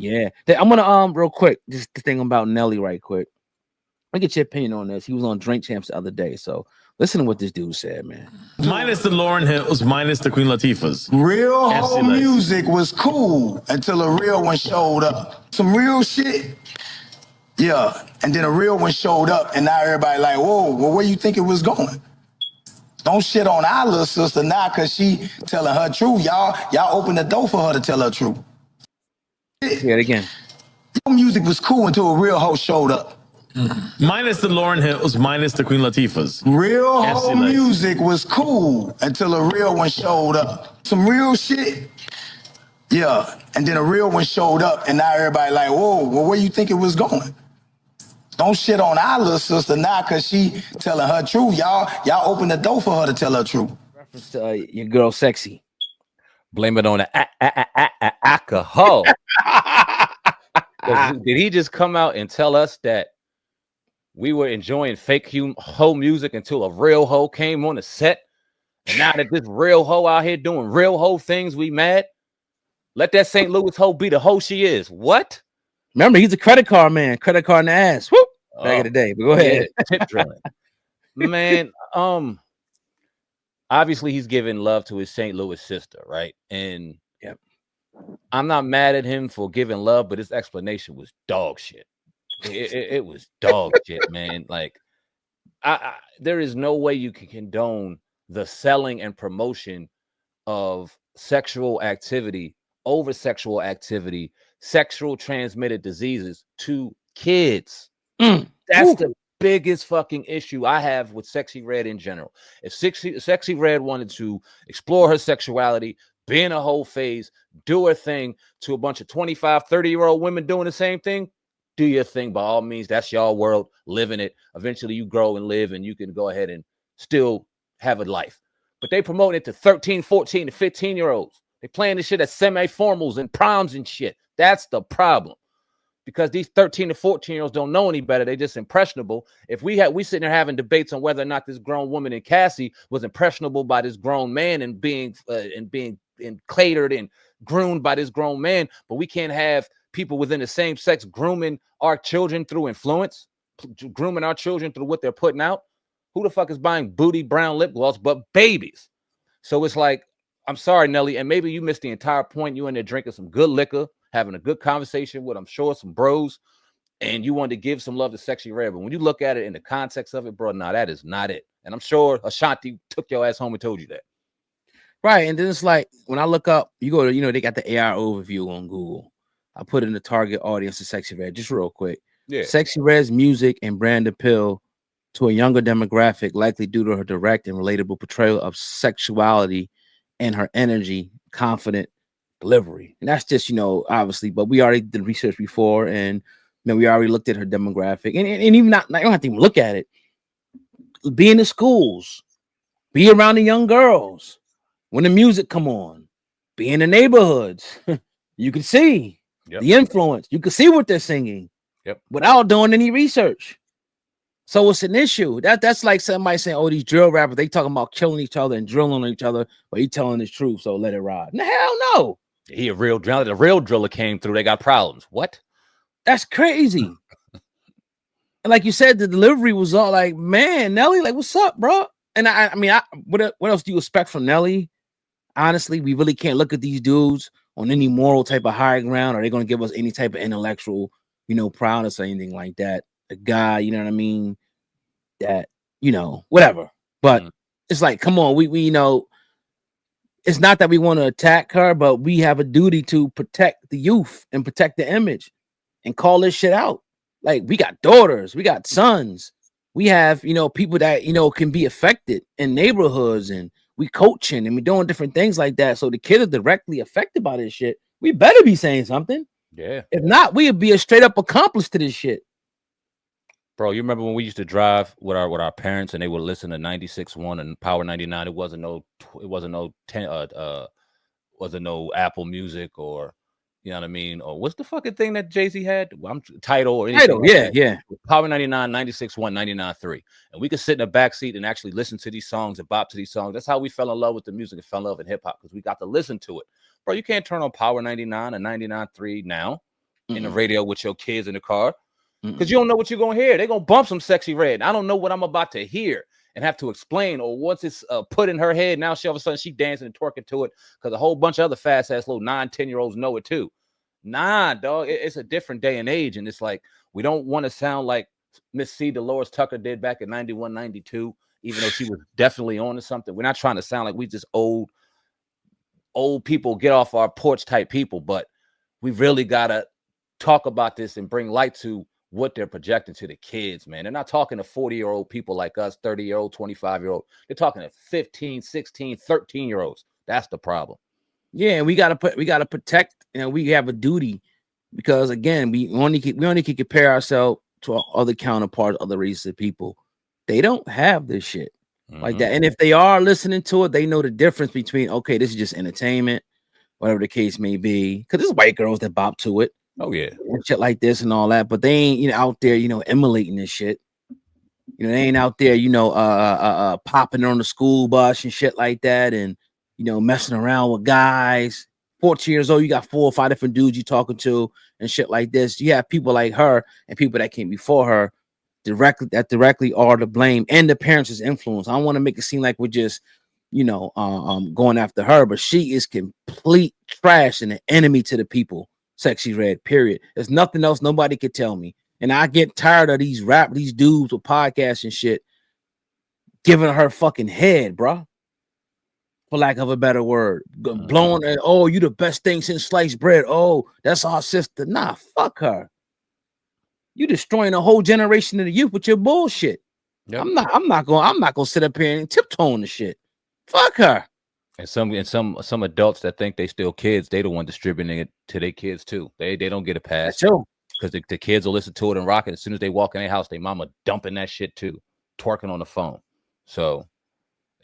Yeah. I'm gonna real quick, just the thing about Nelly right quick. I get your opinion on this. He was on Drink Champs the other day. So listen to what this dude said, man. Minus the Lauryn Hills, minus the Queen Latifahs. Real whole music was cool until a real one showed up. Some real shit. Yeah. And then a real one showed up, and now everybody like, whoa, well, where you think it was going? Don't shit on our little sister now because she telling her truth. Y'all open the door for her to tell her truth. Say it again. Your music was cool until a real hoe showed up. Minus the Lauryn Hills, minus the Queen Latifahs. Real whole music was cool until a real one showed up. Some real shit. Yeah. And then a real one showed up, and now everybody like, whoa, well, where you think it was going? Don't shit on our little sister now because she telling her truth. Y'all open the door for her to tell her truth. Reference to your girl Sexyy. Blame it on the alcohol. Did he just come out and tell us that we were enjoying fake hoe music until a real hoe came on the set? And now that this real hoe out here doing real hoe things, we mad? Let that St. Louis hoe be the hoe she is. What? Remember, he's a credit card man. Credit card in the ass. Whoop. Back in the day. But go ahead. Yeah, tip drilling. Man, obviously he's giving love to his St. Louis sister, right? And yep. I'm not mad at him for giving love, but his explanation was dog shit. It was dog shit, man. Like, there is no way you can condone the selling and promotion of sexual activity, over sexual activity, sexual transmitted diseases to kids. That's the biggest fucking issue I have with Sexyy Red in general. If Sexyy Red wanted to explore her sexuality, be in a whole phase, do her thing to a bunch of 25, 30-year-old women doing the same thing, do your thing by all means. That's your world. Live in it. Eventually you grow and live and you can go ahead and still have a life. But they promote it to 13, 14, and 15-year-olds. They playing this shit at semi-formals and proms and shit. That's the problem. Because these 13 to 14-year-olds don't know any better. They're just impressionable. If we sitting there having debates on whether or not this grown woman in Cassie was impressionable by this grown man and being catered and groomed by this grown man, but we can't have people within the same sex grooming our children through influence, grooming our children through what they're putting out. Who the fuck is buying booty brown lip gloss but babies? So it's like, I'm sorry, Nelly, and maybe you missed the entire point. You in there drinking some good liquor, having a good conversation with, I'm sure, some bros, and you wanted to give some love to Sexyy Red. But when you look at it in the context of it, bro, nah, that is not it. And I'm sure Ashanti took your ass home and told you that. Right. And then it's like, when I look up, you go to, they got the AI overview on Google. I put in the target audience of Sexyy Red, just real quick. Yeah. Sexyy Red's music and brand appeal to a younger demographic, likely due to her direct and relatable portrayal of sexuality and her energy, confident delivery. And that's just, obviously, but we already did research before, and we already looked at her demographic. And even not, you don't have to even look at it. Be in the schools, be around the young girls when the music come on, be in the neighborhoods. You can see the influence. You can see what they're singing without doing any research. So it's an issue. That's like somebody saying, oh, these drill rappers, they talking about killing each other and drilling on each other, but he telling the truth, so let it ride. No, hell no. He a real driller. The real driller came through. They got problems. What? That's crazy. And like you said, the delivery was all like, man, Nelly, like, what's up, bro? And I mean, what else do you expect from Nelly? Honestly, we really can't look at these dudes on any moral type of high ground. Are they going to give us any type of intellectual, prowess or anything like that? A guy, you know what I mean? That, whatever. But it's like, come on, we it's not that we want to attack her, but we have a duty to protect the youth and protect the image and call this shit out. Like, we got daughters, we got sons, we have, people that, can be affected in neighborhoods, and we coaching and we doing different things like that. So the kids are directly affected by this shit. We better be saying something. Yeah. If not, we'd be a straight up accomplice to this shit. Bro, you remember when we used to drive with our parents and they would listen to 96.1 and Power 99? It wasn't no Apple Music or, you know what I mean? Or what's the fucking thing that Jay-Z had? Tidal or anything. Tidal, like yeah. Power 99, 96.1, 99.3. And we could sit in the back seat and actually listen to these songs and bop to these songs. That's how we fell in love with the music and fell in love with hip hop, because we got to listen to it. Bro, you can't turn on Power 99 and 99.3 now. in the radio with your kids in the car because you don't know what you're gonna hear. They're gonna bump some Sexy Red. I don't know what I'm about to hear and have to explain. Or once it's put in her head, now all of a sudden she dancing and twerking to it because a whole bunch of other fast ass little 9-10-year-olds know it too. Nah, dog, it's a different day and age, and it's like we don't want to sound like Miss C. Dolores Tucker did back in 91, 92, even though she was definitely on to something. We're not trying to sound like we just old people get off our porch type people, but we really gotta talk about this and bring light to what they're projecting to the kids, man. They're not talking to 40-year-old people like us, 30-year-old, 25-year-old. They're talking to 15, 16, 13-year-olds. That's the problem. Yeah, we gotta protect, we have a duty because again, we only can compare ourselves to our other counterparts, other races of people. They don't have this shit like that. And if they are listening to it, they know the difference between, okay, this is just entertainment, whatever the case may be. Because there's white girls that bop to it. Oh, yeah. And shit like this and all that. But they ain't, out there, emulating this shit. They ain't out there, popping on the school bus and shit like that. And, messing around with guys. 14 years old, you got 4 or 5 different dudes you talking to and shit like this. You have people like her and people that came before her directly are to blame, and the parents' influence. I don't want to make it seem like we're just, going after her, but she is complete trash and an enemy to the people. Sexy Red, period. There's nothing else nobody could tell me. And I get tired of these dudes with podcasts and shit giving her fucking head, bro. For lack of a better word, blowing it. Oh, you the best thing since sliced bread. Oh, that's our sister. Nah, fuck her. You destroying a whole generation of the youth with your bullshit. Yep. I'm not gonna sit up here and tiptoe on the shit. Fuck her. And some adults that think they still kids, they the one distributing it to their kids too. They don't get a pass because the kids will listen to it and rock it. As soon as they walk in their house, their mama dumping that shit too, twerking on the phone. So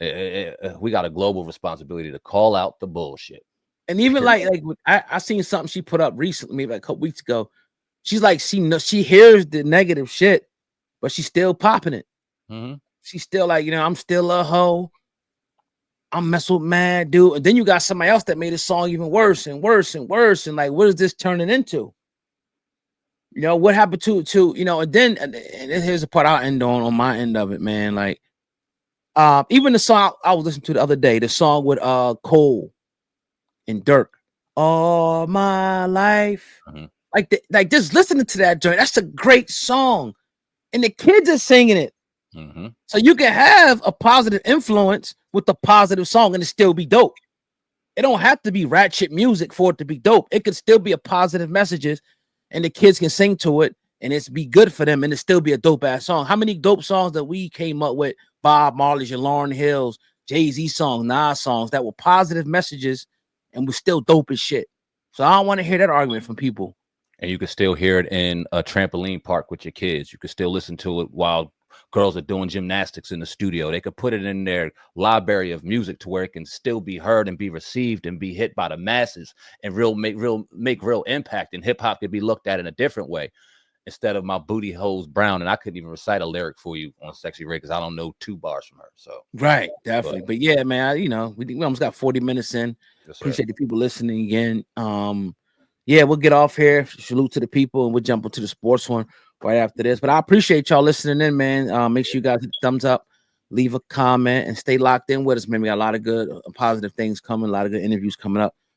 we got a global responsibility to call out the bullshit. And even like I seen something she put up recently, maybe like a couple weeks ago. She's like, she hears the negative shit, but she's still popping it. She's still like, I'm still a hoe. I'm messing with mad dude. And then you got somebody else that made a song even worse and worse and worse. And like, what is this turning into? What happened to and then and here's the part I'll end on my end of it, man. Like, even the song I was listening to the other day, the song with Cole and Dirk, All My Life. Like just listening to that joint, that's a great song. And the kids are singing it. So you can have a positive influence with the positive song and it still be dope. It don't have to be ratchet music for it to be dope. It could still be a positive messages and the kids can sing to it and it's be good for them and it still be a dope ass song. How many dope songs that we came up with? Bob Marley's, your Lauryn Hill's, Jay-Z songs, Nas songs that were positive messages and was still dope as shit. So I don't want to hear that argument from people. And you can still hear it in a trampoline park with your kids. You can still listen to it while girls are doing gymnastics in the studio. They could put it in their library of music to where it can still be heard and be received and be hit by the masses and make real impact. And hip hop could be looked at in a different way instead of my booty holes brown. And I couldn't even recite a lyric for you on Sexy Red because I don't know 2 bars from her. So right, definitely. But yeah, man, we almost got 40 minutes in. Yes, appreciate the people listening again. Yeah, we'll get off here. Salute to the people, and we'll jump into the sports one right after this. But I appreciate y'all listening in, man. Make sure you guys hit the thumbs up, leave a comment, and stay locked in with us, man. We got a lot of good, positive things coming, a lot of good interviews coming up.